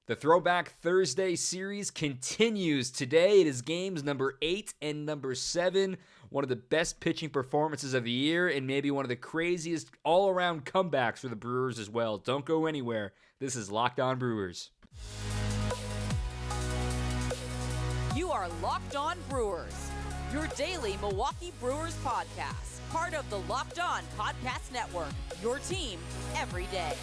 The Throwback Thursday series continues today. It is games number 8 and number 7. One of the best pitching performances of the year and maybe one of the craziest all-around comebacks for the Brewers as well. Don't go anywhere. This is Locked On Brewers. You are Locked On Brewers, your daily Milwaukee Brewers podcast. Part of the Locked On Podcast Network, your team every day.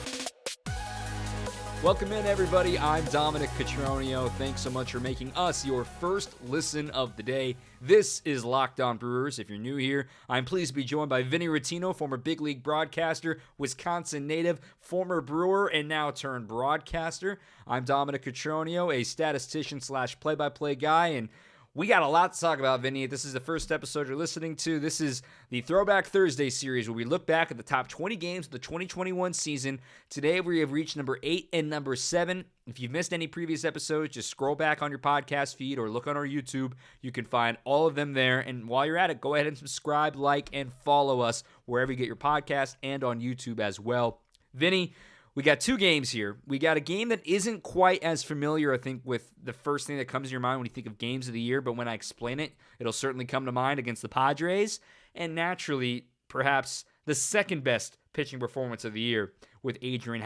Welcome in, everybody. I'm Dominic Cotroneo. Thanks so much for making us your first listen of the day. This is Locked On Brewers. If you're new here, I'm pleased to be joined by Vinny Rattino, former big league broadcaster, Wisconsin native, former Brewer, and now turned broadcaster. I'm Dominic Cotroneo, a statistician / play-by-play guy, and we got a lot to talk about, Vinny. This is the first episode you're listening to. This is the Throwback Thursday series where we look back at the top 20 games of the 2021 season. Today we have reached number 8 and number 7. If you've missed any previous episodes, just scroll back on your podcast feed or look on our YouTube. You can find all of them there. And while you're at it, go ahead and subscribe, like, and follow us wherever you get your podcast and on YouTube as well. Vinny, we got 2 games here. We got a game that isn't quite as familiar, I think, with the first thing that comes to your mind when you think of games of the year, but when I explain it, it'll certainly come to mind against the Padres, and naturally, perhaps the second best pitching performance of the year with Adrian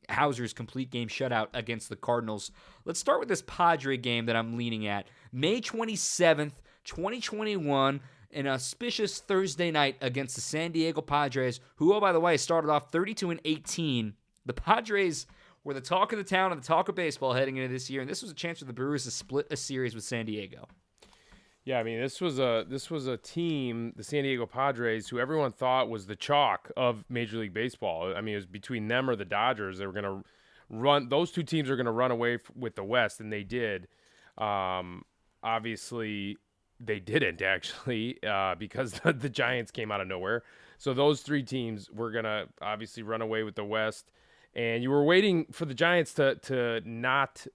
Houser's complete game shutout against the Cardinals. Let's start with this Padre game that I'm leaning at. May 27th, 2021, an auspicious Thursday night against the San Diego Padres, who, oh, by the way, started off 32-18. The Padres were the talk of the town and the talk of baseball heading into this year, and this was a chance for the Brewers to split a series with San Diego. Yeah, I mean, this was a team, the San Diego Padres, who everyone thought was the chalk of Major League Baseball. I mean, it was between them or the Dodgers. They were going to run; those two teams are going to run away with the West, and they did. Obviously, they didn't actually because the Giants came out of nowhere. So those 3 teams were going to obviously run away with the West. And you were waiting for the Giants to not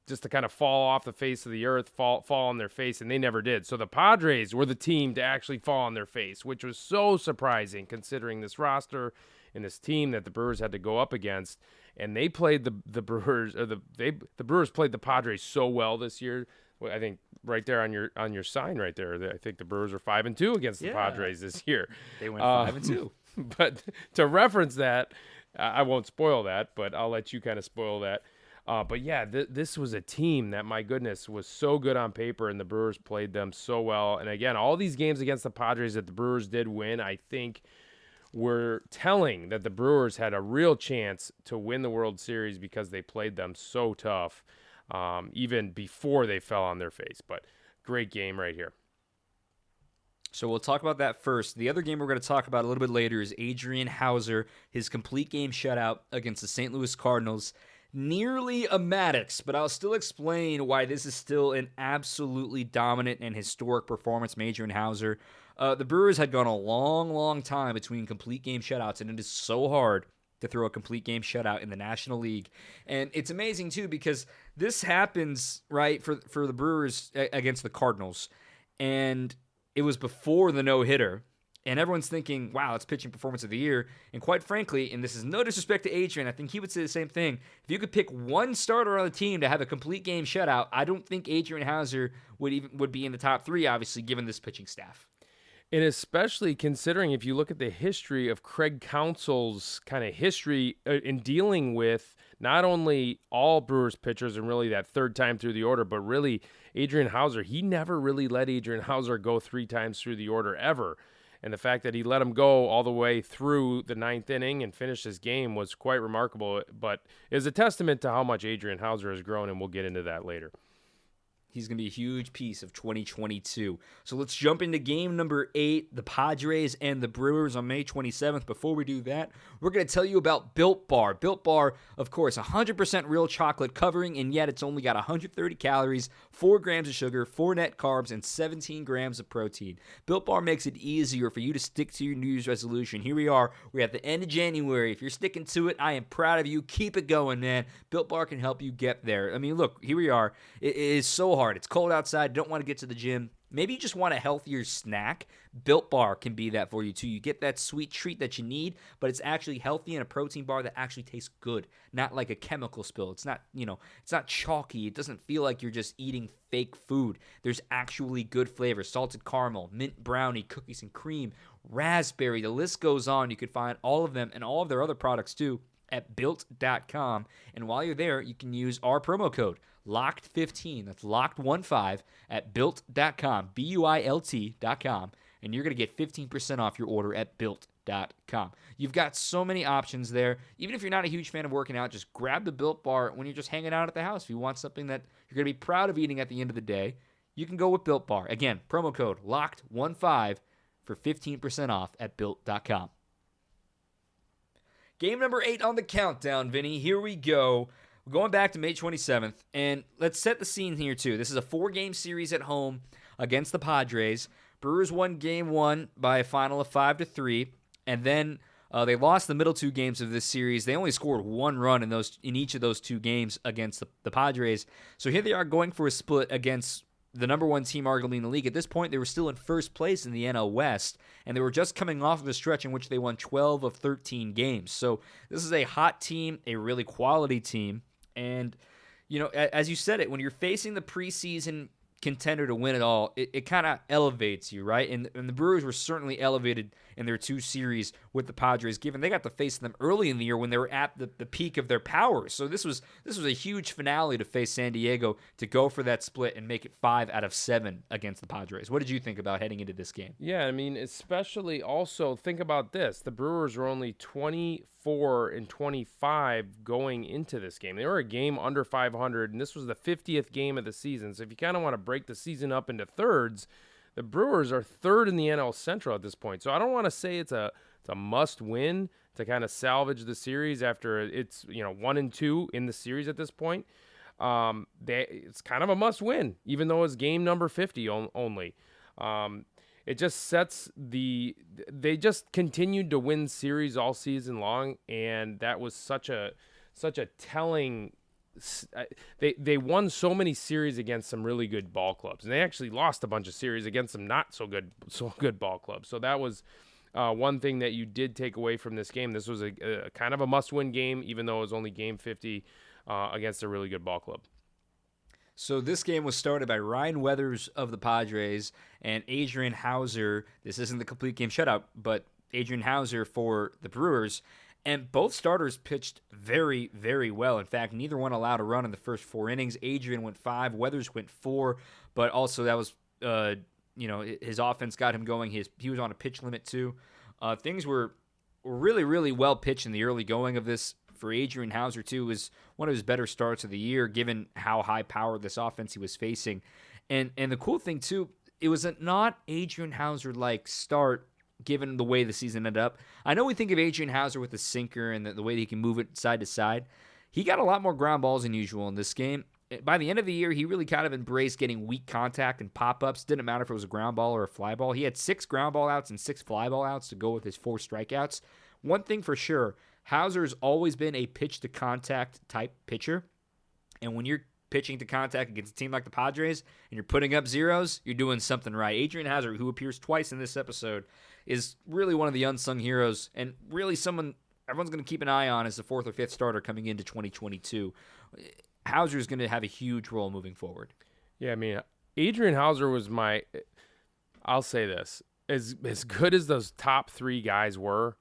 just to kind of fall off the face of the earth, fall on their face, and they never did. So the Padres were the team to actually fall on their face, which was so surprising considering this roster and this team that the Brewers had to go up against. And they played the Brewers, or the Brewers played the Padres so well this year. I think right there on your sign right there, I think the Brewers are 5-2 against the Padres this year. They went 5-2. But to reference that, I won't spoil that, but I'll let you kind of spoil that. But yeah, this was a team that, my goodness, was so good on paper, and the Brewers played them so well. And again, all these games against the Padres that the Brewers did win, I think, were telling that the Brewers had a real chance to win the World Series because they played them so tough, even before they fell on their face. But great game right here. So we'll talk about that first. The other game we're going to talk about a little bit later is Adrian Houser, his complete game shutout against the St. Louis Cardinals. Nearly a Maddox, but I'll still explain why this is still an absolutely dominant and historic performance from Adrian Houser. The Brewers had gone a long, long time between complete game shutouts, and it is so hard to throw a complete game shutout in the National League. And it's amazing, too, because this happens, right, for the Brewers against the Cardinals. And it was before the no-hitter, and everyone's thinking, wow, it's pitching performance of the year. And quite frankly, and this is no disrespect to Adrian, I think he would say the same thing. If you could pick one starter on the team to have a complete game shutout, I don't think Adrian Houser would be in the top 3, obviously, given this pitching staff. And especially considering if you look at the history of Craig Counsell's kind of history in dealing with not only all Brewers pitchers and really that third time through the order, but really Adrian Houser. He never really let Adrian Houser go 3 times through the order ever. And the fact that he let him go all the way through the 9th inning and finish his game was quite remarkable, but is a testament to how much Adrian Houser has grown, and we'll get into that later. He's going to be a huge piece of 2022. So let's jump into game number 8, the Padres and the Brewers on May 27th. Before we do that, we're going to tell you about Built Bar. Built Bar, of course, 100% real chocolate covering, and yet it's only got 130 calories, 4 grams of sugar, 4 net carbs, and 17 grams of protein. Built Bar makes it easier for you to stick to your New Year's resolution. Here we are. We're at the end of January. If you're sticking to it, I am proud of you. Keep it going, man. Built Bar can help you get there. I mean, look, here we are. It is so hard. It's cold outside. Don't want to get to the gym. Maybe you just want a healthier snack. Built Bar can be that for you too. You get that sweet treat that you need, but it's actually healthy and a protein bar that actually tastes good, not like a chemical spill. It's not, it's not chalky. It doesn't feel like you're just eating fake food. There's actually good flavor. Salted caramel, mint brownie, cookies and cream, raspberry. The list goes on. You could find all of them and all of their other products too at built.com. And while you're there, you can use our promo code LOCKED15. That's LOCKED15 at built.com, BUILT.com. And you're going to get 15% off your order at built.com. You've got so many options there. Even if you're not a huge fan of working out, just grab the Built Bar when you're just hanging out at the house. If you want something that you're going to be proud of eating at the end of the day, you can go with Built Bar. Again, promo code LOCKED15 for 15% off at built.com. Game number 8 on the countdown, Vinny. Here we go. We're going back to May 27th, and let's set the scene here, too. This is a 4-game series at home against the Padres. Brewers won Game 1 by a final of 5-3, and then they lost the middle 2 games of this series. They only scored 1 run in each of those 2 games against the Padres. So here they are going for a split against the number 1 team arguably in the league. At this point, they were still in first place in the NL West, and they were just coming off of a stretch in which they won 12 of 13 games. So this is a hot team, a really quality team. And, as you said it, when you're facing the preseason contender to win it all, it kind of elevates you, right? And the Brewers were certainly elevated in their 2 series with the Padres, given they got to face them early in the year when they were at the peak of their powers. So this was a huge finale to face San Diego, to go for that split and make it 5 out of 7 against the Padres. What did you think about heading into this game? Yeah, I mean, especially also think about this. The Brewers were only 24-25 going into this game. They were a game under 500, and this was the 50th game of the season. So if you kind of want to break the season up into thirds, the Brewers are 3rd in the NL Central at this point. So I don't want to say it's a must-win to kind of salvage the series after it's 1-2 in the series at this point. It's kind of a must-win, even though it's game number 50 only. It just sets they just continued to win series all season long, and that was such a telling. They won so many series against some really good ball clubs, and they actually lost a bunch of series against some not so good ball clubs. So that was one thing that you did take away from this game. This was a kind of a must-win game, even though it was only game 50 against a really good ball club. So this game was started by Ryan Weathers of the Padres and Adrian Houser. This isn't the complete game shutout, but Adrian Houser for the Brewers. And both starters pitched very, very well. In fact, neither one allowed a run in the first 4 innings. Adrian went 5, Weathers went 4, but also that was, his offense got him going. He was on a pitch limit too. Things were really, really well pitched in the early going of this. For Adrian Houser too, was one of his better starts of the year, given how high-powered this offense he was facing. And the cool thing too, it was not Adrian Houser-like start, given the way the season ended up. I know we think of Adrian Houser with the sinker and the way that he can move it side to side. He got a lot more ground balls than usual in this game. By the end of the year, he really kind of embraced getting weak contact and pop-ups. Didn't matter if it was a ground ball or a fly ball. He had 6 ground ball outs and 6 fly ball outs to go with his 4 strikeouts. One thing for sure, Houser's always been a pitch-to-contact type pitcher. And when you're pitching to contact against a team like the Padres and you're putting up zeros, you're doing something right. Adrian Houser, who appears twice in this episode, is really one of the unsung heroes and really someone everyone's going to keep an eye on as the 4th or 5th starter coming into 2022. Houser is going to have a huge role moving forward. Yeah, I mean, Adrian Houser was I'll say this, as good as those top 3 guys were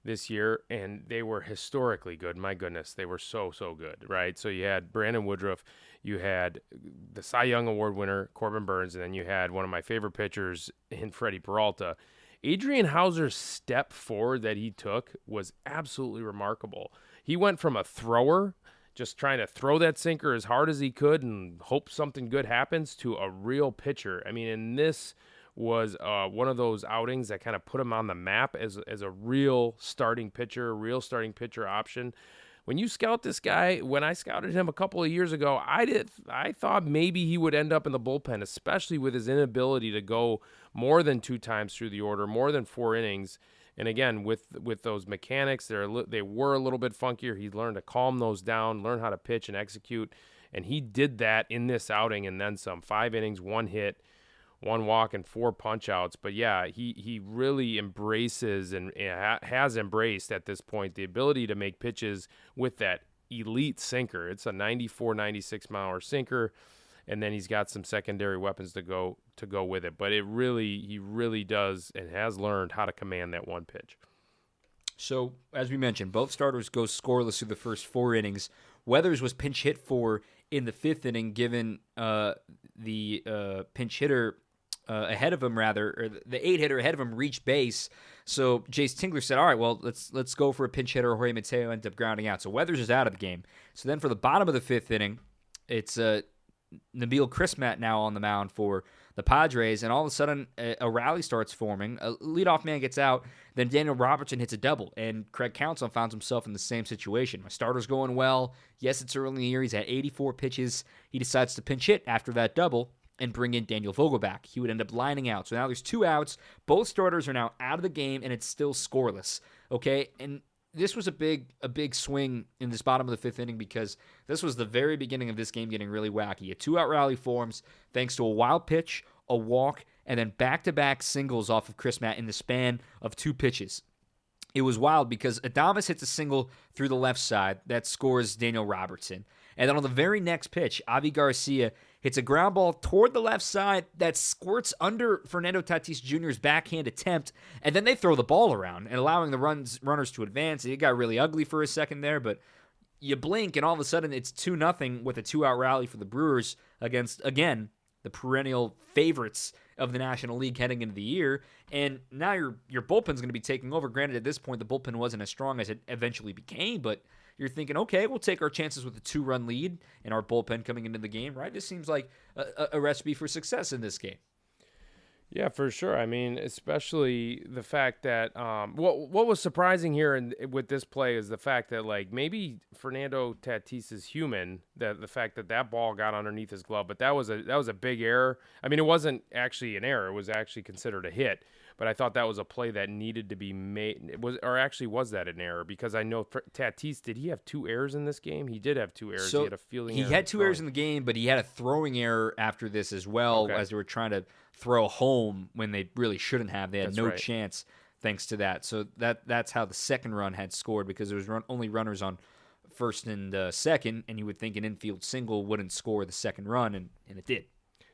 this year, and they were historically good. My goodness, they were so good, right? So you had Brandon Woodruff, you had the Cy Young Award winner Corbin Burns, and then you had one of my favorite pitchers in Freddie Peralta. Adrian Houser's step forward that he took was absolutely remarkable. He went from a thrower, just trying to throw that sinker as hard as he could and hope something good happens, to a real pitcher. I mean, and this was one of those outings that kind of put him on the map as a real starting pitcher, option. When you scout this guy, when I scouted him a couple of years ago, I thought maybe he would end up in the bullpen, especially with his inability to go more than 2 times through the order, more than 4 innings. And again, with those mechanics, they were a little bit funkier. He learned to calm those down, learn how to pitch and execute, and he did that in this outing and then some. 5 innings, 1 hit, 1 walk and 4 punch outs. But yeah, he really embraces and has embraced at this point the ability to make pitches with that elite sinker. It's a 94, 96 mile an hour sinker, and then he's got some secondary weapons to go with it. But he really does and has learned how to command that one pitch. So, as we mentioned, both starters go scoreless through the first 4 innings. Weathers was pinch hit for in the 5th inning, given the pinch hitter ahead of him, or the 8 hitter ahead of him reached base. So Jace Tingler said, all right, well, let's go for a pinch hitter. Jorge Mateo ended up grounding out. So Weathers is out of the game. So then for the bottom of the 5th inning, it's Nabil Crismatt now on the mound for the Padres, and all of a sudden a rally starts forming. A leadoff man gets out, then Daniel Robertson hits a double, and Craig Counsell finds himself in the same situation. My starter's going well. Yes, it's early in the year. He's had 84 pitches. He decides to pinch hit after that double and bring in Daniel Vogelback. He would end up lining out. So now there's 2 outs. Both starters are now out of the game, and it's still scoreless. Okay, and this was a big swing in this bottom of the 5th inning because this was the very beginning of this game getting really wacky. A 2-out rally forms thanks to a wild pitch, a walk, and then back-to-back singles off of Crismatt in the span of 2 pitches. It was wild because Adames hits a single through the left side that scores Daniel Robertson. And then on the very next pitch, Avi Garcia hits a ground ball toward the left side that squirts under Fernando Tatis Jr.'s backhand attempt, and then they throw the ball around and allowing the runners to advance. It got really ugly for a second there, but you blink, and all of a sudden it's 2-0 with a 2-out rally for the Brewers against, again, the perennial favorites of the National League heading into the year. And now your bullpen's going to be taking over. Granted, at this point, the bullpen wasn't as strong as it eventually became, but you're thinking, okay, we'll take our chances with a 2-run lead and our bullpen coming into the game, right? This seems like a recipe for success in this game. Yeah, for sure. I mean, especially the fact that what was surprising here with this play is the fact that, like, maybe Fernando Tatis is human, that the fact that ball got underneath his glove, but that was a big error. I mean, it wasn't actually an error; it was actually considered a hit. But I thought that was a play that needed to be made. Was that an error? Because I know Tatis, did he have 2 errors in this game? He did have 2 errors. So he had a fielding error. He had 2 errors in the game, but he had a throwing error after this as well, as they were trying to throw home when they really shouldn't have. They had chance thanks to that. So that's how the second run had scored, because there was only runners on first and second, and you would think an infield single wouldn't score the second run, and it did.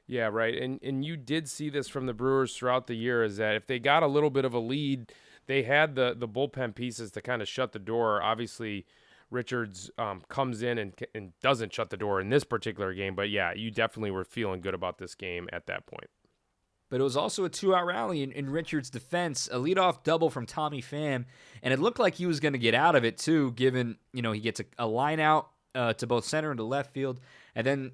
Yeah, right. And you did see this from the Brewers throughout the year, is that if they got a little bit of a lead, they had the bullpen pieces to kind of shut the door. Obviously, Richards comes in and doesn't shut the door in this particular game. But, yeah, you definitely were feeling good about this game at that point. But it was also a 2-out rally in Richards' defense, a leadoff double from Tommy Pham, and it looked like he was going to get out of it too, given, he gets a line out to both center and to left field, and then,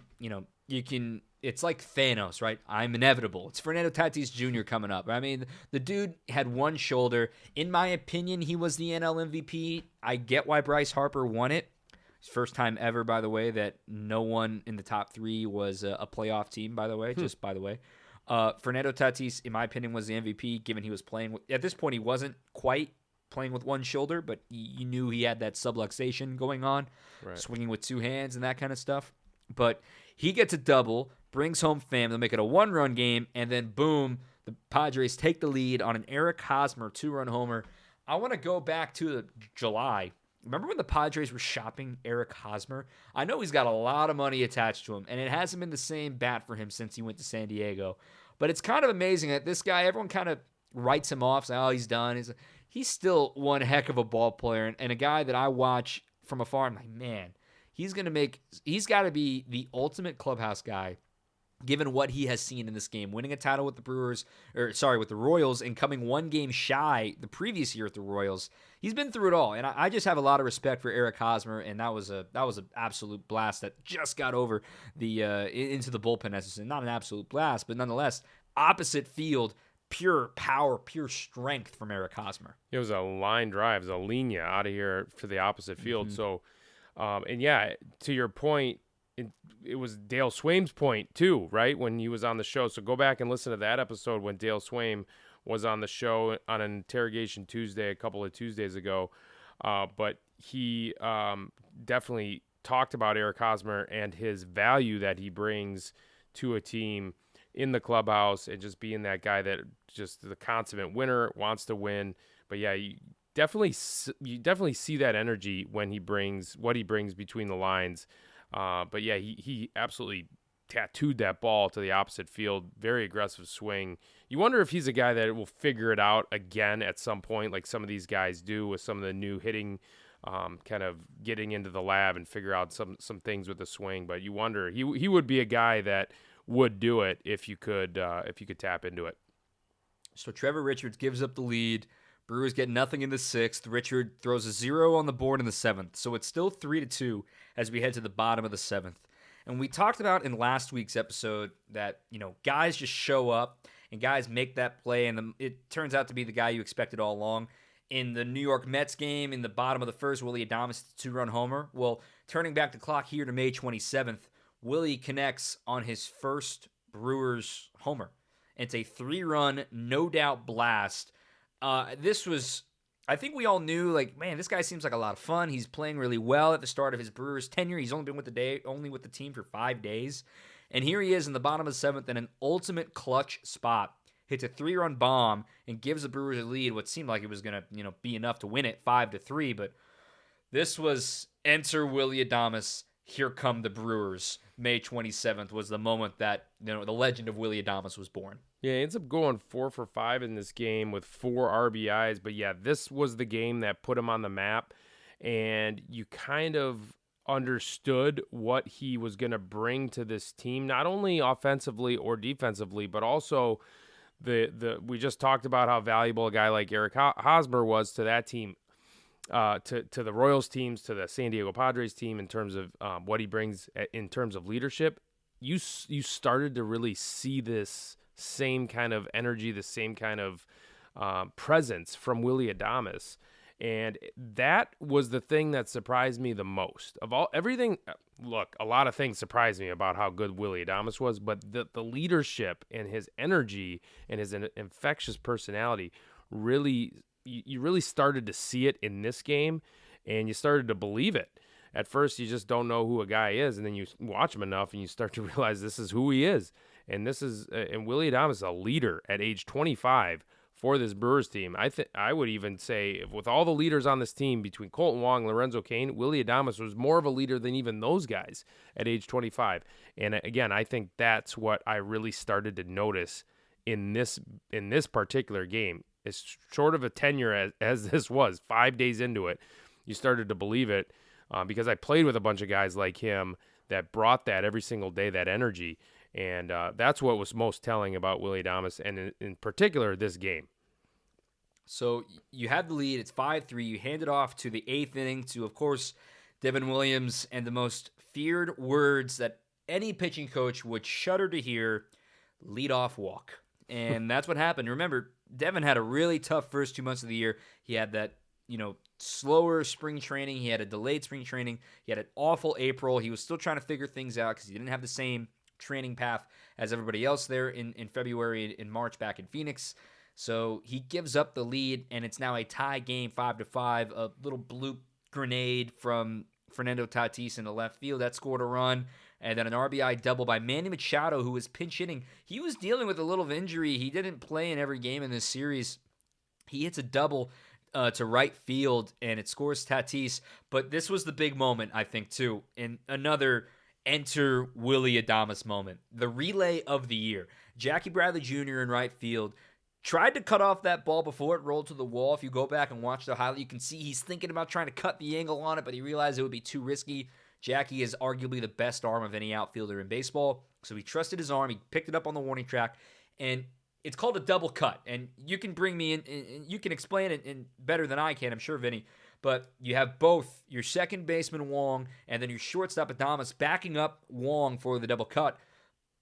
it's like Thanos, right? I'm inevitable. It's Fernando Tatis Jr. coming up. I mean, the dude had one shoulder. In my opinion, he was the NL MVP. I get why Bryce Harper won it. It's first time ever, by the way, that no one in the top 3 was a playoff team, by the way, just by the way. Fernando Tatis, in my opinion, was the MVP, given he was playing with, at this point, he wasn't quite playing with one shoulder, but you knew he had that subluxation going on, swinging with 2 hands and that kind of stuff. But he gets a double, brings home Pham. They'll make it a 1-run game, and then boom, the Padres take the lead on an Eric Hosmer 2-run homer. I want to go back to July. Remember when the Padres were shopping Eric Hosmer? I know he's got a lot of money attached to him, and it hasn't been the same bat for him since he went to San Diego. But it's kind of amazing that this guy, everyone kind of writes him off, saying, oh, he's done. He's still one heck of a ball player, and a guy that I watch from afar. I'm like, man, he's got to be the ultimate clubhouse guy, given what he has seen in this game, winning a title with with the Royals, and coming 1 game shy the previous year at the Royals. He's been through it all, and I just have a lot of respect for Eric Hosmer, and that was an absolute blast that just got over the into the bullpen. As I said, not an absolute blast, but nonetheless, opposite field, pure power, pure strength from Eric Hosmer. It was a line drive, it was a linea out of here for the opposite field. So, and yeah, to your point, it was Dale Swaim's point too, right, when he was on the show. So go back and listen to that episode when Dale Swaim was on the show on an Interrogation Tuesday a couple of Tuesdays ago. But he definitely talked about Eric Hosmer and his value that he brings to a team in the clubhouse and just being that guy that just the consummate winner, wants to win. But yeah, you definitely see that energy when he brings between the lines. But yeah, he absolutely tattooed that ball to the opposite field. Very aggressive swing. You wonder if he's a guy that will figure it out again at some point, like some of these guys do with some of the new hitting, kind of getting into the lab and figure out some things with the swing. But you wonder, he would be a guy that would do it if you could tap into it. So Trevor Richards gives up the lead. Brewers get nothing in the 6th. Richard throws a 0 on the board in the 7th. So it's still 3-2 as we head to the bottom of the 7th. And we talked about in last week's episode that, guys just show up and guys make that play, and it turns out to be the guy you expected all along. In the New York Mets game, in the bottom of the 1st, Willy Adames, 2-run homer. Well, turning back the clock here to May 27th, Willie connects on his first Brewers homer. It's a 3-run, no-doubt blast. This was, I think we all knew, this guy seems like a lot of fun. He's playing really well at the start of his Brewers tenure. He's only been with the team for 5 days. And here he is in the bottom of the 7th in an ultimate clutch spot. Hits a 3-run bomb and gives the Brewers a lead, what seemed like it was going to, be enough to win it 5-3. But this was enter Willy Adames. Here come the Brewers. May 27th was the moment that, the legend of Willy Adames was born. Yeah, he ends up going 4 for 5 in this game with 4 RBIs. But yeah, this was the game that put him on the map. And you kind of understood what he was going to bring to this team, not only offensively or defensively, but also we just talked about how valuable a guy like Eric Hosmer was to that team, to the Royals teams, to the San Diego Padres team in terms of what he brings in terms of leadership. You started to really see this same kind of energy, the same kind of presence from Willy Adames. And that was the thing that surprised me the most of everything. Look, a lot of things surprised me about how good Willy Adames was, but the leadership and his energy and his infectious personality you really started to see it in this game, and you started to believe it. At first, you just don't know who a guy is, and then you watch him enough, and you start to realize this is who he is. And Willy Adames is a leader at age 25 for this Brewers team. I would even say, with all the leaders on this team between Colton Wong, Lorenzo Cain, Willy Adames was more of a leader than even those guys at age 25. And again, I think that's what I really started to notice in this particular game. As short of a tenure as this was, 5 days into it, you started to believe it because I played with a bunch of guys like him that brought that every single day, that energy. And that's what was most telling about Willy Adames, and in particular, this game. So you had the lead. It's 5-3. You hand it off to the 8th inning to, of course, Devin Williams, and the most feared words that any pitching coach would shudder to hear, leadoff walk. And that's what happened. Remember, Devin had a really tough first 2 months of the year. He had that, slower spring training. He had a delayed spring training. He had an awful April. He was still trying to figure things out because he didn't have the same training path as everybody else there in February and March back in Phoenix. So he gives up the lead, and it's now a tie game, 5-5. A little bloop grenade from Fernando Tatis in the left field that scored a run, and then an RBI double by Manny Machado, who was pinch hitting. He was dealing with a little injury. He didn't play in every game in this series. He hits a double to right field, and it scores Tatis. But this was the big moment, I think, too, in another enter Willy Adames moment. The relay of the year. Jackie Bradley Jr. in right field tried to cut off that ball before it rolled to the wall. If you go back and watch the highlight, you can see he's thinking about trying to cut the angle on it, but he realized it would be too risky. Jackie is arguably the best arm of any outfielder in baseball, so he trusted his arm. He picked it up on the warning track, and it's called a double cut. And you can bring me in, and you can explain it in better than I can, I'm sure, Vinny. But you have both your second baseman, Wong, and then your shortstop, Adames, backing up Wong for the double cut.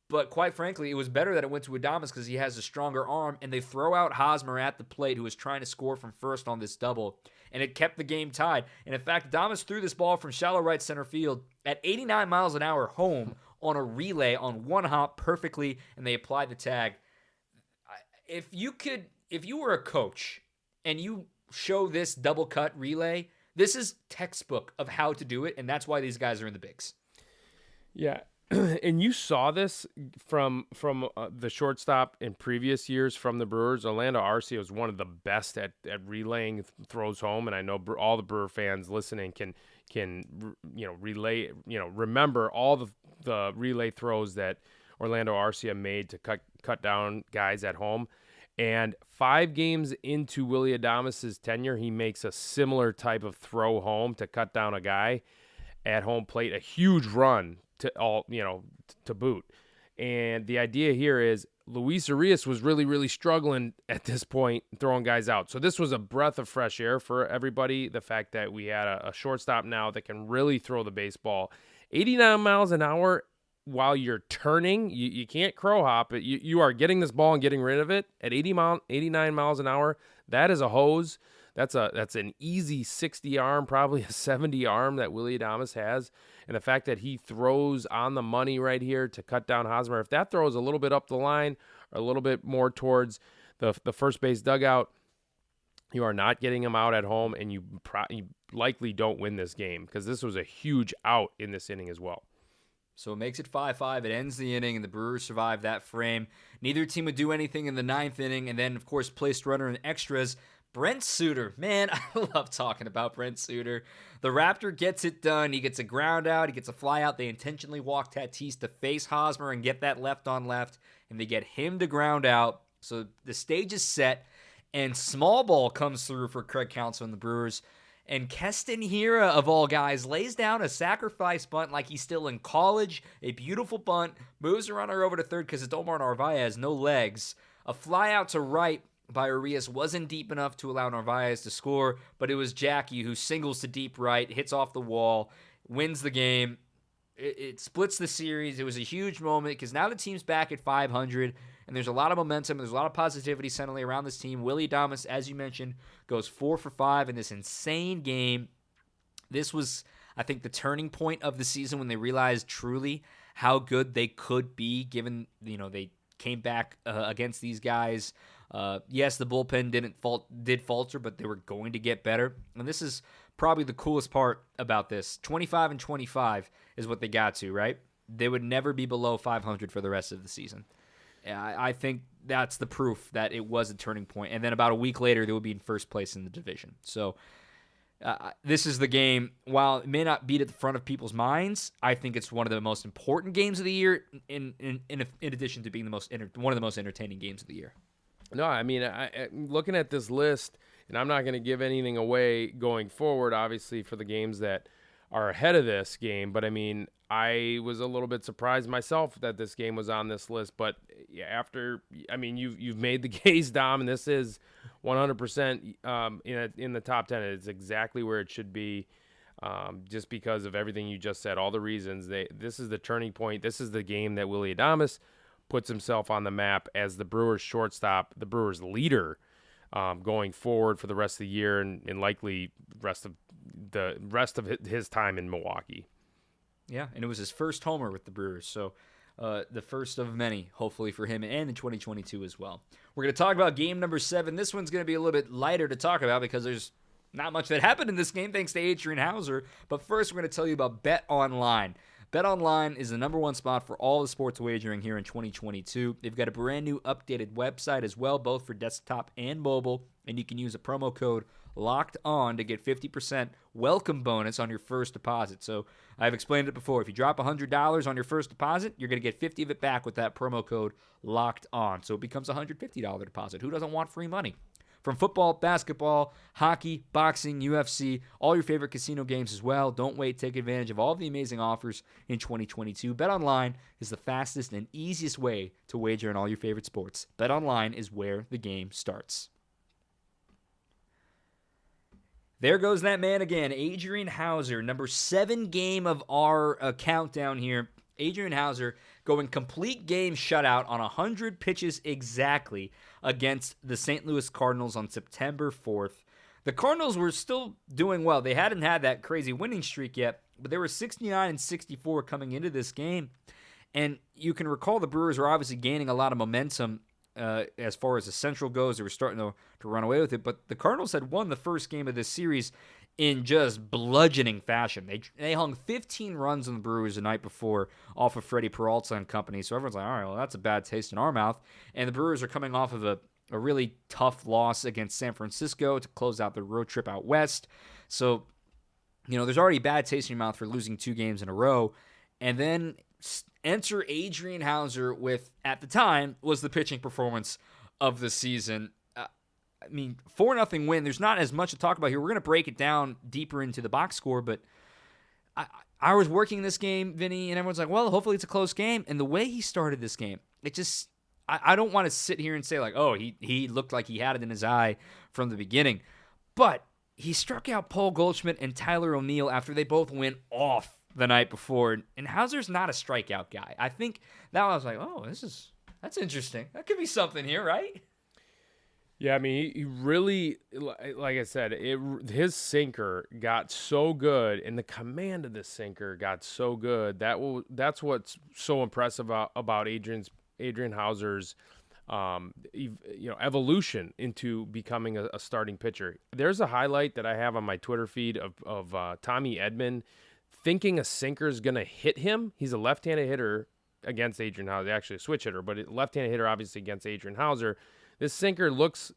But quite frankly, it was better that it went to Adames because he has a stronger arm, and they throw out Hosmer at the plate, who was trying to score from first on this double, and it kept the game tied. And in fact, Adames threw this ball from shallow right center field at 89 miles an hour home on a relay on one hop perfectly, and they applied the tag. If you were a coach and you show this double cut relay, this is textbook of how to do it, and that's why these guys are in the bigs. Yeah, and you saw this from the shortstop in previous years from the Brewers. Orlando Arcia was one of the best at relaying throws home, and I know all the Brewer fans listening can relay, remember all the relay throws that Orlando Arcia made to cut down guys at home. And 5 games into Willy Adames' tenure, he makes a similar type of throw home to cut down a guy at home plate, a huge run to boot. And the idea here is Luis Urias was really, really struggling at this point throwing guys out. So this was a breath of fresh air for everybody. The fact that we had a shortstop now that can really throw the baseball 89 miles an hour while you're turning. You can't crow hop it. You are getting this ball and getting rid of it at 89 miles an hour. That is a hose. That's an easy 60 arm, probably a 70 arm that Willy Adames has. And the fact that he throws on the money right here to cut down Hosmer, if that throws a little bit up the line or a little bit more towards the first base dugout, you are not getting him out at home, and you likely don't win this game because this was a huge out in this inning as well. So it makes it 5-5. It ends the inning, and the Brewers survive that frame. Neither team would do anything in the 9th inning, and then, of course, placed runner in extras. Brent Suter, man, I love talking about Brent Suter. The Raptor gets it done. He gets a ground out. He gets a fly out. They intentionally walk Tatis to face Hosmer and get that left on left, and they get him to ground out. So the stage is set, and small ball comes through for Craig Counsell and the Brewers. And Keston Hiura, of all guys, lays down a sacrifice bunt like he's still in college. A beautiful bunt. Moves the runner over to third because it's Omar Narvaez, no legs. A fly out to right by Urias wasn't deep enough to allow Narvaez to score, but it was Jackie who singles to deep right, hits off the wall, wins the game. It splits the series. It was a huge moment because now the team's back at 500, and there's a lot of momentum. There's a lot of positivity suddenly around this team. Willy Adames, as you mentioned, goes 4 for 5 in this insane game. This was, I think, the turning point of the season when they realized truly how good they could be, given they came back against these guys. Yes, the bullpen did falter, but they were going to get better. And this is probably the coolest part about this. 25 and 25 is what they got to, right? They would never be below 500 for the rest of the season. I think that's the proof that it was a turning point. And then about a week later, they would be in first place in the division. So this is the game. While it may not be at the front of people's minds, I think it's one of the most important games of the year. In addition to being one of the most entertaining games of the year. No, I mean, looking at this list, and I'm not going to give anything away going forward, obviously, for the games that are ahead of this game. But, I mean, I was a little bit surprised myself that this game was on this list. But you've made the case, Dom, and this is 100% in the top 10. It's exactly where it should be, just because of everything you just said, all the reasons. This is the turning point. This is the game that Willy Adames puts himself on the map as the Brewers shortstop, the Brewers leader, going forward for the rest of the year and likely the rest of his time in Milwaukee. Yeah, and it was his first homer with the Brewers, so the first of many, hopefully, for him and in 2022 as well. We're going to talk about game number 7. This one's going to be a little bit lighter to talk about because there's not much that happened in this game thanks to Adrian Houser. But first, we're going to tell you about BetOnline. BetOnline is the number one spot for all the sports wagering here in 2022. They've got a brand new updated website as well, both for desktop and mobile, and you can use a promo code LOCKEDON to get 50% welcome bonus on your first deposit. So I've explained it before. If you drop $100 on your first deposit, you're going to get 50 of it back with that promo code LOCKEDON. So it becomes a $150 deposit. Who doesn't want free money? From football, basketball, hockey, boxing, UFC, all your favorite casino games as well. Don't wait. Take advantage of all the amazing offers in 2022. BetOnline is the fastest and easiest way to wager on all your favorite sports. BetOnline is where the game starts. There goes that man again, Adrian Houser, number 7 game of our countdown here. Adrian Houser going complete game shutout on 100 pitches exactly against the St. Louis Cardinals on September 4th. The Cardinals were still doing well. They hadn't had that crazy winning streak yet, but they were 69 and 64 coming into this game. And you can recall the Brewers were obviously gaining a lot of momentum as far as the Central goes. They were starting to run away with it, but the Cardinals had won the first game of this series in just bludgeoning fashion. They hung 15 runs on the Brewers the night before off of Freddie Peralta and company. So everyone's like, all right, well, that's a bad taste in our mouth. And the Brewers are coming off of a really tough loss against San Francisco to close out their road trip out west. So, there's already bad taste in your mouth for losing 2 games in a row. And then enter Adrian Houser with, at the time, was the pitching performance of the season. 4-0 win. There's not as much to talk about here. We're going to break it down deeper into the box score, but I was working this game, Vinny, and everyone's like, well, hopefully it's a close game. And the way he started this game, it just, I don't want to sit here and say like, oh, he looked like he had it in his eye from the beginning. But he struck out Paul Goldschmidt and Tyler O'Neill after they both went off the night before. And Hauser's not a strikeout guy. I think that I was like, oh, that's interesting. That could be something here, right? Yeah, he really, like I said, his sinker got so good, and the command of the sinker got so good. That's what's so impressive about Adrian Houser's, evolution into becoming a starting pitcher. There's a highlight that I have on my Twitter feed of Tommy Edman thinking a sinker is going to hit him. He's a left-handed hitter against Adrian Houser, actually a switch hitter, but a left-handed hitter obviously against Adrian Houser. This sinker looks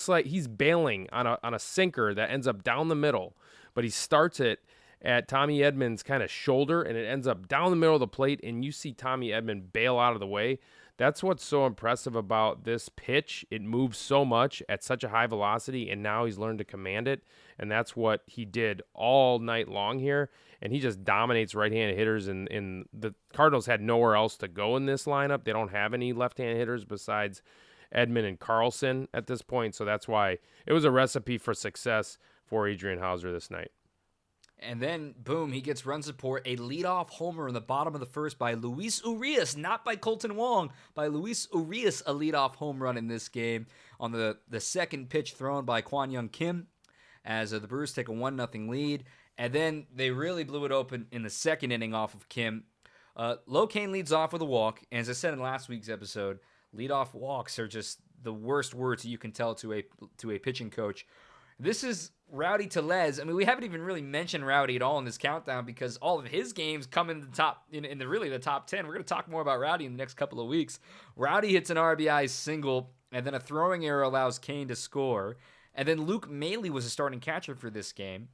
like he's bailing on a sinker that ends up down the middle, but he starts it at Tommy Edman's kind of shoulder, and it ends up down the middle of the plate, and you see Tommy Edman bail out of the way. That's what's so impressive about this pitch. It moves so much at such a high velocity, and now he's learned to command it, and that's what he did all night long here, and he just dominates right-handed hitters, and the Cardinals had nowhere else to go in this lineup. They don't have any left-handed hitters besides Edman and Carlson at this point, so that's why it was a recipe for success for Adrian Houser this night. And then, boom, he gets run support, a leadoff homer in the bottom of the first by Luis Urias, not by Colton Wong, by Luis Urias, a leadoff home run in this game on the second pitch thrown by Kwon Young Kim as the Brewers take a 1-0 lead. And then they really blew it open in the second inning off of Kim. Locaine leads off with a walk, and as I said in last week's episode, leadoff walks are just the worst words you can tell to a pitching coach. This is Rowdy Tellez. We haven't even really mentioned Rowdy at all in this countdown because all of his games come in the top the top 10. We're going to talk more about Rowdy in the next couple of weeks. Rowdy hits an RBI single, and then a throwing error allows Kane to score. And then Luke Maile was a starting catcher for this game.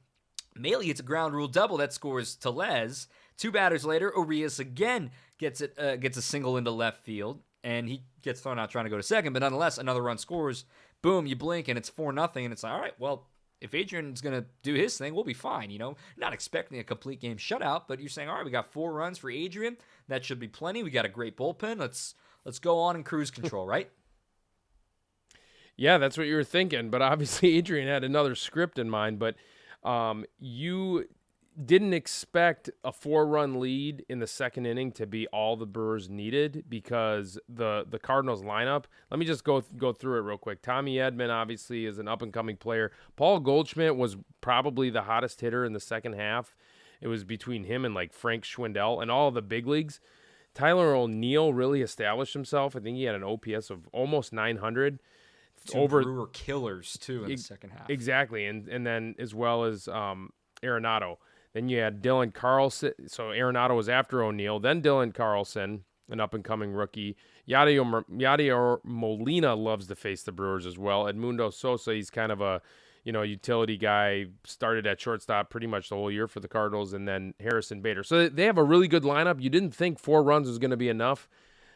Maile hits a ground rule double that scores Tellez. 2 batters later, Urias again gets a single into left field. And he gets thrown out trying to go to second, but nonetheless, another run scores. Boom, you blink, and it's 4-0, and it's like, all right, well, if Adrian's going to do his thing, we'll be fine, Not expecting a complete game shutout, but you're saying, all right, we got 4 runs for Adrian. That should be plenty. We got a great bullpen. Let's go on in cruise control, right? Yeah, that's what you were thinking, but obviously Adrian had another script in mind, but you didn't expect a 4-run lead in the second inning to be all the Brewers needed because the Cardinals lineup, let me just go through it real quick. Tommy Edman obviously is an up-and-coming player. Paul Goldschmidt was probably the hottest hitter in the second half. It was between him and like Frank Schwindel and all the big leagues. Tyler O'Neill really established himself. I think he had an OPS of almost 900. Two Brewer killers, too, in the second half. Exactly, and then as well as Arenado. Then you had Dylan Carlson. So Arenado was after O'Neill. Then Dylan Carlson, an up-and-coming rookie. Yadier Molina loves to face the Brewers as well. Edmundo Sosa, he's kind of a utility guy. Started at shortstop pretty much the whole year for the Cardinals. And then Harrison Bader. So they have a really good lineup. You didn't think 4 runs was going to be enough.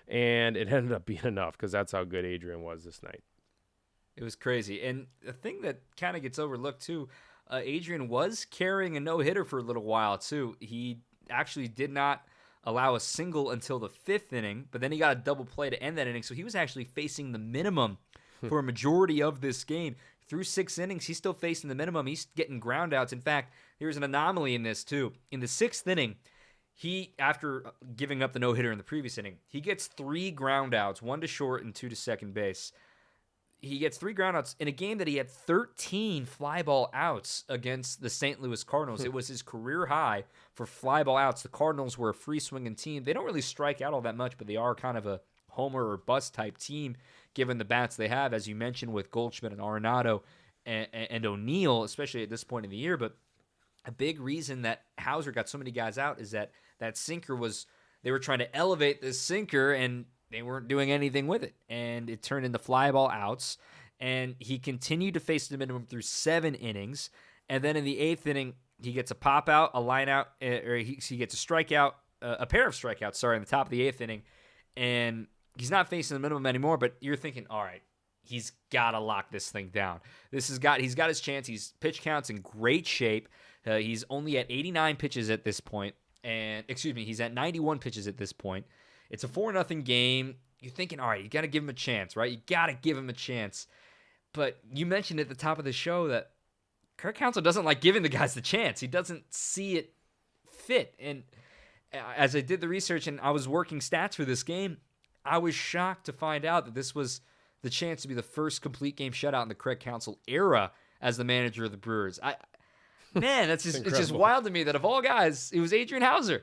And it ended up being enough because that's how good Adrian was this night. It was crazy. And the thing that kind of gets overlooked, too, Adrian was carrying a no-hitter for a little while, too. He actually did not allow a single until the 5th inning, but then he got a double play to end that inning, so he was actually facing the minimum for a majority of this game. Through 6 innings, he's still facing the minimum. He's getting groundouts. In fact, there's an anomaly in this, too. In the 6th inning, after giving up the no-hitter in the previous inning, he gets 3 groundouts, 1 to short and 2 to second base. He gets 3 groundouts in a game that he had 13 fly ball outs against the St. Louis Cardinals. It was his career high for fly ball outs. The Cardinals were a free-swinging team. They don't really strike out all that much, but they are kind of a homer or bust type team given the bats they have, as you mentioned, with Goldschmidt and Arenado and O'Neill, especially at this point in the year. But a big reason that Houser got so many guys out is that sinker they were trying to elevate this sinker and they weren't doing anything with it. And it turned into fly ball outs. And he continued to face the minimum through 7 innings. And then in the 8th inning, he gets a pop out, a line out, or he gets a strikeout, a pair of strikeouts, in the top of the 8th inning. And he's not facing the minimum anymore, but you're thinking, all right, he's got to lock this thing down. He's got his chance. Pitch count's in great shape. He's only at 89 pitches at this point. He's at 91 pitches at this point. It's a 4-0 game. You're thinking, all right, you got to give him a chance, right? You got to give him a chance. But you mentioned at the top of the show that Craig Counsell doesn't like giving the guys the chance. He doesn't see it fit. And as I did the research and I was working stats for this game, I was shocked to find out that this was the chance to be the first complete game shutout in the Craig Counsell era as the manager of the Brewers. It's just wild to me that of all guys, it was Adrian Houser.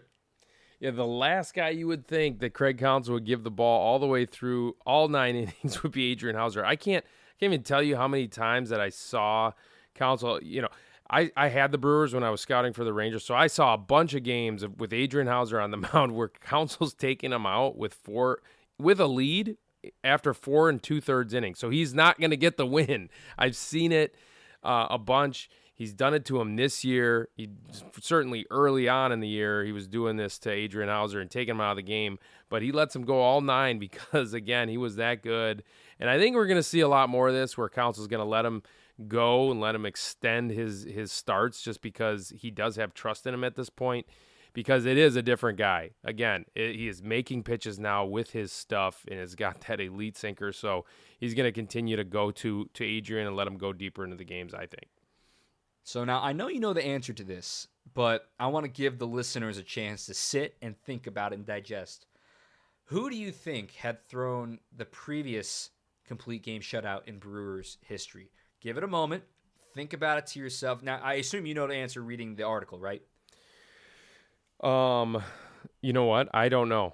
Yeah, the last guy you would think that Craig Counsell would give the ball all the way through all 9 innings would be Adrian Houser. I can't even tell you how many times that I saw Counsell. I had the Brewers when I was scouting for the Rangers, so I saw a bunch of games with Adrian Houser on the mound where Counsell's taking him out with a lead after 4 2/3 innings. So he's not going to get the win. I've seen it a bunch. He's done it to him this year. He certainly early on in the year, he was doing this to Adrian Houser and taking him out of the game. But he lets him go all 9 because, again, he was that good. And I think we're going to see a lot more of this where Counsell's going to let him go and let him extend his starts just because he does have trust in him at this point, because it is a different guy. Again, he is making pitches now with his stuff and has got that elite sinker. So he's going to continue to go to Adrian and let him go deeper into the games, I think. So now I know you know the answer to this, but I want to give the listeners a chance to sit and think about it and digest. Who do you think had thrown the previous complete game shutout in Brewers history? Give it a moment. Think about it to yourself. Now, I assume you know the answer reading the article, right? You know what? I don't know.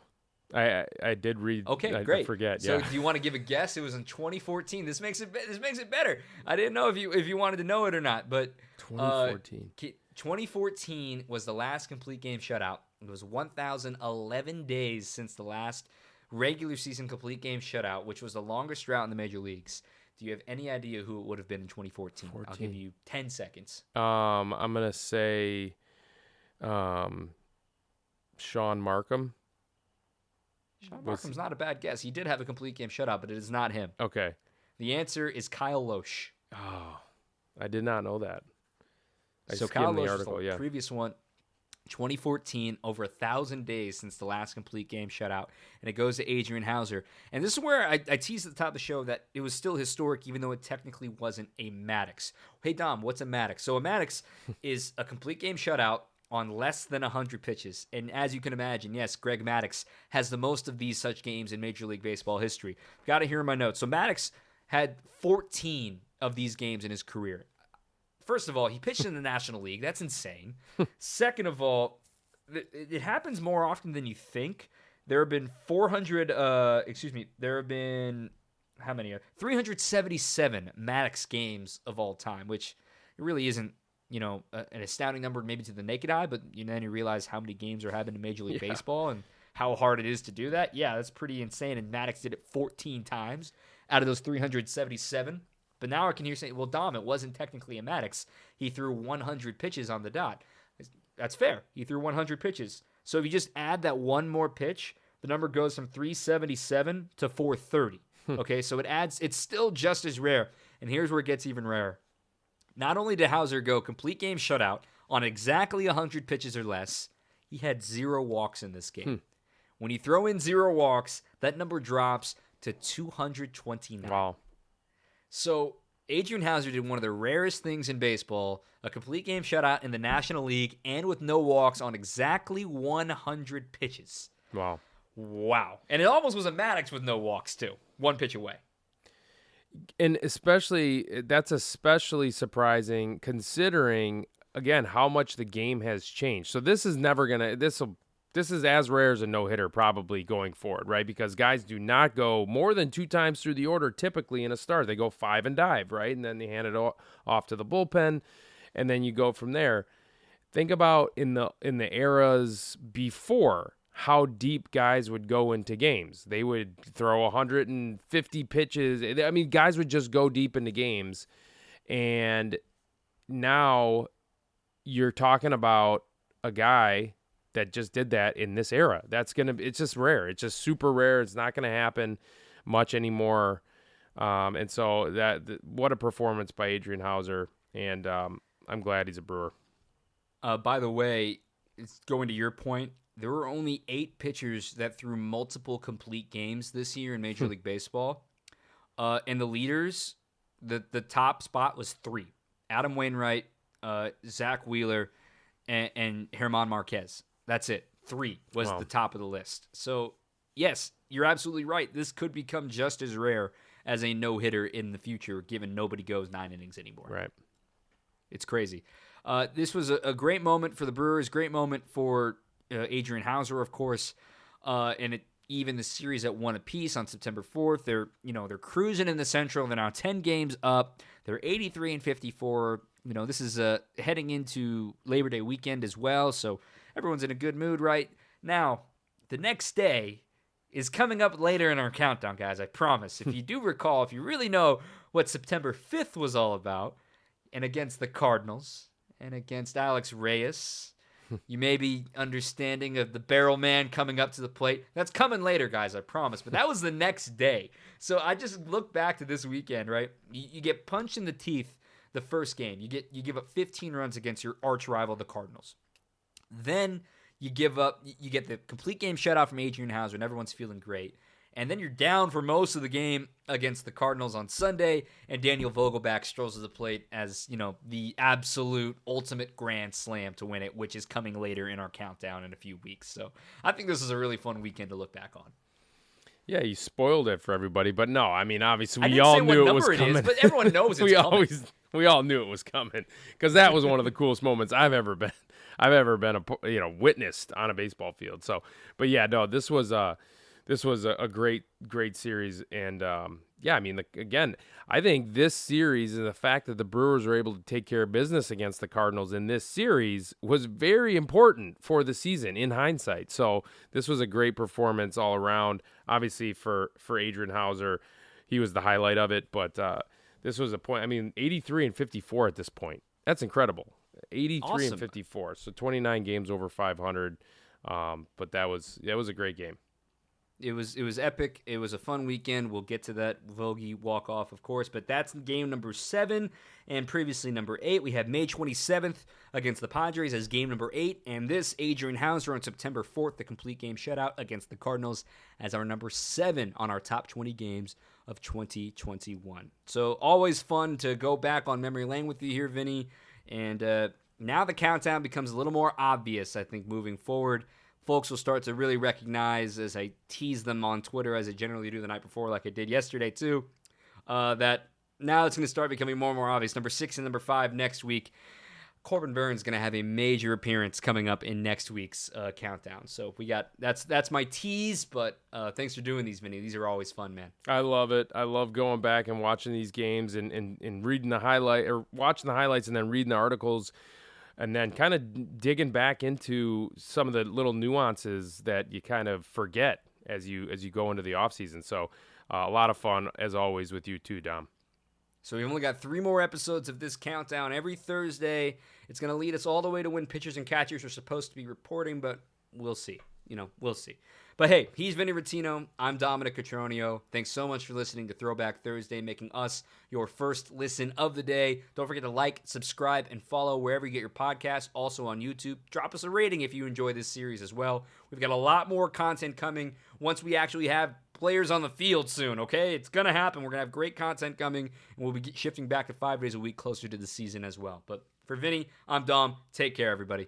I did read. Okay, great. I forget. So, yeah. do you want to give a guess? It was in 2014. This makes it better. I didn't know if you wanted to know it or not, but 2014. 2014 was the last complete game shutout. It was 1,011 days since the last regular season complete game shutout, which was the longest drought in the major leagues. Do you have any idea who it would have been in 2014? I'll give you 10 seconds. I'm gonna say, Sean Markham. Sean Markham's not a bad guess. He did have a complete game shutout, but it is not him. Okay. The answer is Kyle Loesch. Oh, I did not know that. So Kyle Loesch was the previous one. 2014, over 1,000 days since the last complete game shutout, and it goes to Adrian Houser. And this is where I teased at the top of the show that it was still historic, even though it technically wasn't a Maddox. Hey, Dom, what's a Maddox? So a Maddox is a complete game shutout on less than 100 pitches. And as you can imagine, yes, Greg Maddux has the most of these such games in Major League Baseball history. Got to hear my notes. So Maddux had 14 of these games in his career. First of all, he pitched in the National League. That's insane. Second of all, it happens more often than you think. There have been 377 Maddux games of all time, which it really isn't, an astounding number maybe to the naked eye, but then you realize how many games are happening in Major League Baseball and how hard it is to do that. Yeah, that's pretty insane. And Maddux did it 14 times out of those 377. But now I can hear saying, well, Dom, it wasn't technically a Maddux. He threw 100 pitches on the dot. That's fair. He threw 100 pitches. So if you just add that one more pitch, the number goes from 377 to 430. Okay, so it's still just as rare. And here's where it gets even rarer. Not only did Houser go complete game shutout on exactly 100 pitches or less, he had 0 walks in this game. When you throw in 0 walks, that number drops to 229. Wow. So Adrian Houser did one of the rarest things in baseball, a complete game shutout in the National League and with no walks on exactly 100 pitches. Wow. And it almost was a Maddux with no walks, too. 1 pitch away. And that's especially surprising considering, again, how much the game has changed. So this is as rare as a no-hitter probably going forward, right? Because guys do not go more than 2 times through the order typically in a start. They go 5 and dive, right? And then they hand it off to the bullpen, and then you go from there. think about in the eras before how deep guys would go into games. They would throw 150 pitches. I mean, guys would just go deep into games. And now you're talking about a guy that just did that in this era. It's just rare. It's just super rare. It's not going to happen much anymore. And so what a performance by Adrian Houser. And I'm glad he's a Brewer. By the way, it's going to your point. There were only 8 pitchers that threw multiple complete games this year in Major League Baseball. And the leaders, the top spot was 3. Adam Wainwright, Zach Wheeler, and German Marquez. That's it. 3 was the top of the list. So, yes, you're absolutely right. This could become just as rare as a no-hitter in the future, given nobody goes 9 innings anymore. Right. It's crazy. This was a great moment for the Brewers, great moment for Adrian Houser, of course, and even the series at 1 apiece on September 4th. They're cruising in the Central. They're now 10 games up. They're 83-54. This is heading into Labor Day weekend as well, so everyone's in a good mood right now. The next day is coming up later in our countdown, guys. I promise. If you do recall, if you really know what September 5th was all about, and against the Cardinals and against Alex Reyes, you may be understanding of the barrel man coming up to the plate. That's coming later, guys, I promise. But that was the next day. So I just look back to this weekend, right? You get punched in the teeth the first game. You give up 15 runs against your arch rival, the Cardinals. Then you get the complete game shutout from Adrian Houser, and everyone's feeling great. And then you're down for most of the game against the Cardinals on Sunday, and Daniel Vogelbach strolls to the plate as, the absolute ultimate grand slam to win it, which is coming later in our countdown in a few weeks. So I think this is a really fun weekend to look back on. Yeah, you spoiled it for everybody, but no, I mean, obviously we all knew it was coming. But everyone knows it's coming. We all knew it was coming because that was one of the coolest moments I've ever been witnessed on a baseball field. So, but yeah, no, this was a great series. And, again, I think this series and the fact that the Brewers were able to take care of business against the Cardinals in this series was very important for the season in hindsight. So this was a great performance all around. Obviously for Adrian Houser, he was the highlight of it, but this was a point. 83-54 at this point. That's incredible. 83-54. So 29 games over 500. But that was a great game. It was epic. It was a fun weekend. We'll get to that Vogie walk-off, of course, but that's game number 7, and previously number 8. We have May 27th against the Padres as game number 8, and this Adrian Houser on September 4th, the complete game shutout against the Cardinals as our number 7 on our top 20 games of 2021. So always fun to go back on memory lane with you here, Vinny, and now the countdown becomes a little more obvious, I think, moving forward. Folks will start to really recognize, as I tease them on Twitter, as I generally do the night before, like I did yesterday too, that now it's going to start becoming more and more obvious. Number 6 and number 5 next week. Corbin Burns is going to have a major appearance coming up in next week's countdown. So we got that's my tease, but thanks for doing these, Vinny. These are always fun, man. I love it. I love going back and watching these games and reading the highlight or watching the highlights and then reading the articles. And then kind of digging back into some of the little nuances that you kind of forget as you go into the offseason. So a lot of fun, as always, with you too, Dom. So we've only got 3 more episodes of this countdown every Thursday. It's going to lead us all the way to when pitchers and catchers are supposed to be reporting, but we'll see. We'll see. But hey, he's Vinny Rottino. I'm Dominic Cotroneo. Thanks so much for listening to Throwback Thursday, making us your first listen of the day. Don't forget to like, subscribe, and follow wherever you get your podcasts. Also on YouTube. Drop us a rating if you enjoy this series as well. We've got a lot more content coming once we actually have players on the field soon, okay? It's going to happen. We're going to have great content coming, and we'll be shifting back to 5 days a week closer to the season as well. But for Vinny, I'm Dom. Take care, everybody.